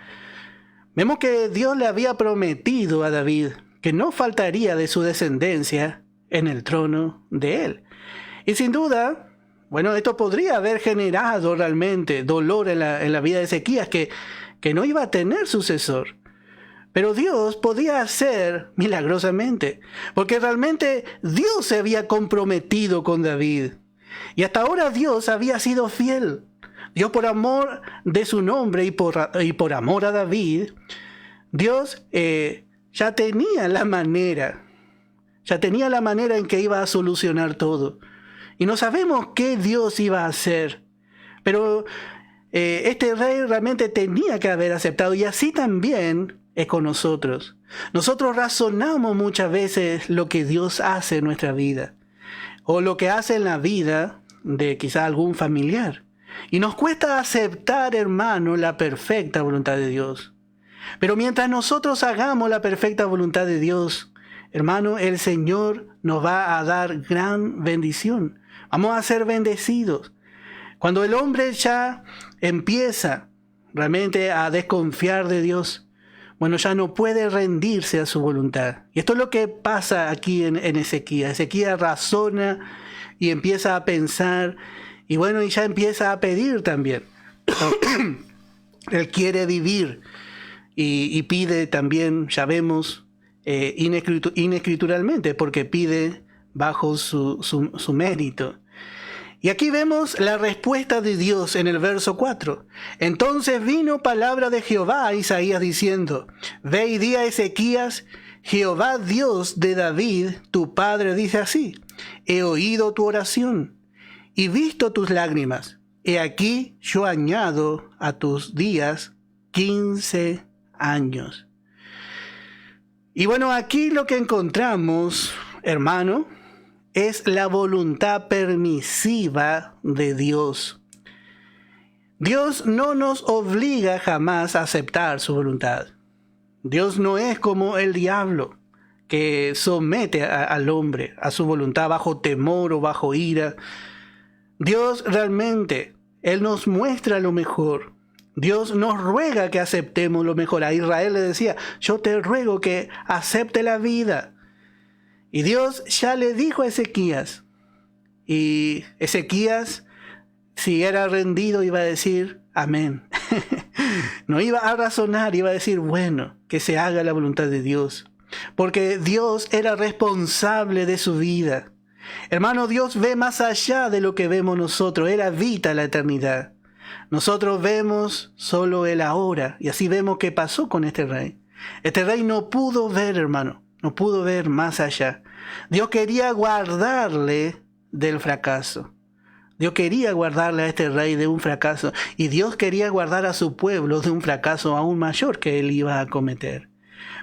Vemos que Dios le había prometido a David que no faltaría de su descendencia en el trono de él. Y sin duda, bueno, esto podría haber generado realmente dolor en la vida de Ezequías, que no iba a tener sucesor. Pero Dios podía hacer milagrosamente, porque realmente Dios se había comprometido con David. Y hasta ahora Dios había sido fiel. Dios, por amor de su nombre y por amor a David, Dios ya tenía la manera en que iba a solucionar todo. Y no sabemos qué Dios iba a hacer, pero este rey realmente tenía que haber aceptado, y así también es con nosotros. Nosotros razonamos muchas veces lo que Dios hace en nuestra vida, o lo que hace en la vida de quizá algún familiar. Y nos cuesta aceptar, hermano, la perfecta voluntad de Dios. Pero mientras nosotros hagamos la perfecta voluntad de Dios, hermano, el Señor nos va a dar gran bendición. Vamos a ser bendecidos. Cuando el hombre ya empieza realmente a desconfiar de Dios, bueno, ya no puede rendirse a su voluntad. Y esto es lo que pasa aquí en Ezequías. Ezequías razona y empieza a pensar, y bueno, y ya empieza a pedir también. Él quiere vivir y pide también, ya vemos, inescrituralmente, porque pide bajo su mérito. Y aquí vemos la respuesta de Dios en el verso 4. Entonces vino palabra de Jehová a Isaías diciendo: Ve y di a Ezequías, Jehová Dios de David, tu padre, dice así: He oído tu oración y visto tus lágrimas. He aquí yo añado a tus días 15 años. Y bueno, aquí lo que encontramos, hermano, es la voluntad permisiva de Dios. Dios no nos obliga jamás a aceptar su voluntad. Dios no es como el diablo, que somete al hombre a su voluntad bajo temor o bajo ira. Dios realmente, Él nos muestra lo mejor. Dios nos ruega que aceptemos lo mejor. A Israel le decía: yo te ruego que acepte la vida. Y Dios ya le dijo a Ezequías, y Ezequías, si era rendido, iba a decir amén. No iba a razonar, iba a decir, bueno, que se haga la voluntad de Dios. Porque Dios era responsable de su vida. Hermano, Dios ve más allá de lo que vemos nosotros. Él habita la eternidad. Nosotros vemos solo el ahora. Y así vemos qué pasó con este rey. Este rey no pudo ver, hermano. No pudo ver más allá. Dios quería guardarle del fracaso. Dios quería guardarle a este rey de un fracaso. Y Dios quería guardar a su pueblo de un fracaso aún mayor que él iba a cometer.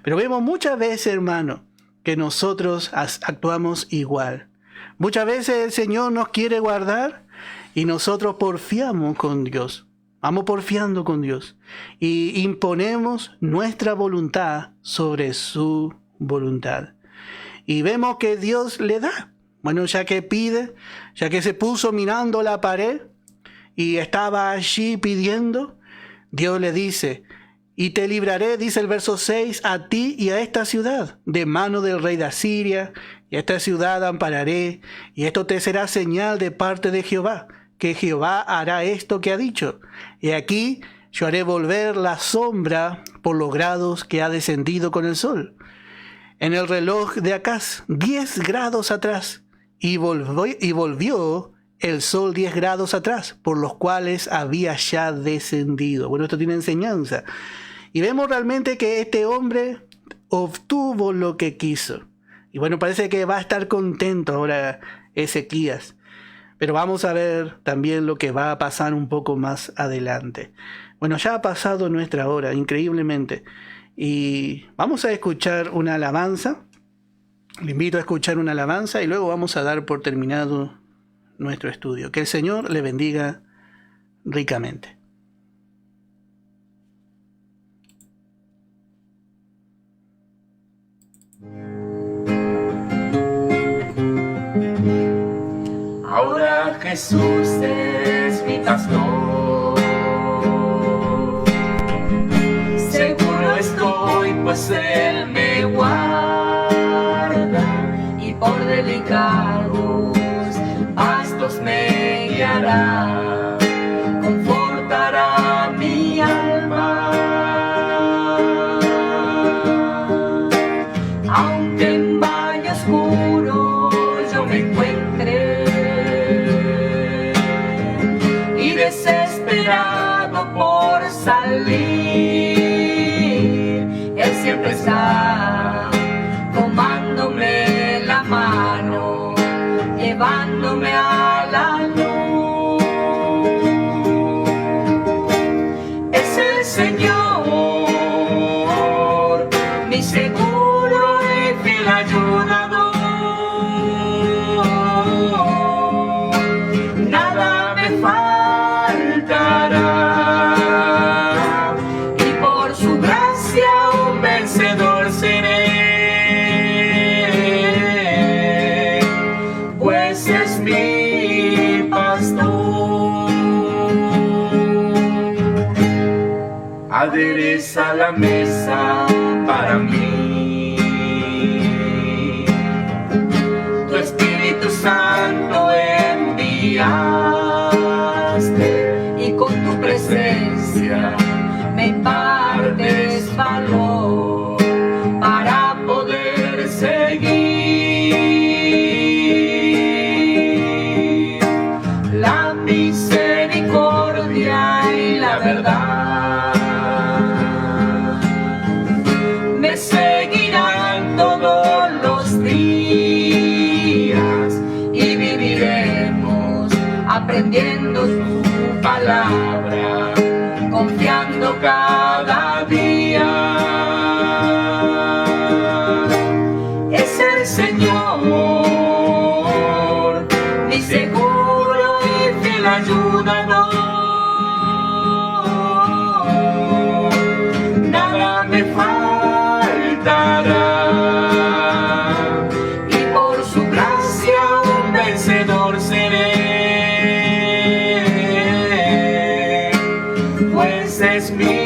Pero vemos muchas veces, hermano, que nosotros actuamos igual. Muchas veces el Señor nos quiere guardar y nosotros porfiamos con Dios. Vamos porfiando con Dios. Y imponemos nuestra voluntad sobre su voluntad. Y vemos que Dios le da. Bueno, ya que pide, ya que se puso mirando la pared y estaba allí pidiendo, Dios le dice: y te libraré, dice el verso 6, a ti y a esta ciudad, de mano del rey de Asiria, y a esta ciudad ampararé, y esto te será señal de parte de Jehová, que Jehová hará esto que ha dicho. Y aquí yo haré volver la sombra por los grados que ha descendido con el sol. En el reloj de Acaz, 10 grados atrás, y volvió el sol 10 grados atrás, por los cuales había ya descendido. Bueno, esto tiene enseñanza. Y vemos realmente que este hombre obtuvo lo que quiso. Y bueno, parece que va a estar contento ahora Ezequías. Pero vamos a ver también lo que va a pasar un poco más adelante. Bueno, ya ha pasado nuestra hora, increíblemente. Y vamos a escuchar una alabanza. Le invito a escuchar una alabanza y luego vamos a dar por terminado nuestro estudio. Que el Señor le bendiga ricamente. Ahora Jesús es mi pastor. Seguro estoy, pues Él me guarda y por delicados pastos me guiará, confortará mi alma. Aunque en valle oscuro yo me encuentre y desesperado por salir, Él siempre está tomándome la mano, llevándome a la luz. Es el Señor, mi seguro y fiel ayudador. Nada me faltará y por su gracia un vencedor seré. adereza la mesa para mí. Tu Espíritu Santo enviaste y con tu presencia me impartes valor para poder seguir la misericordia y la verdad. Me seguirán todos los días y viviremos aprendiendo tu palabra, confiando cada día. Es el Señor, mi seguro y fiel ayudador. Nada me faltará, y por su gracia un vencedor seré. Pues es mi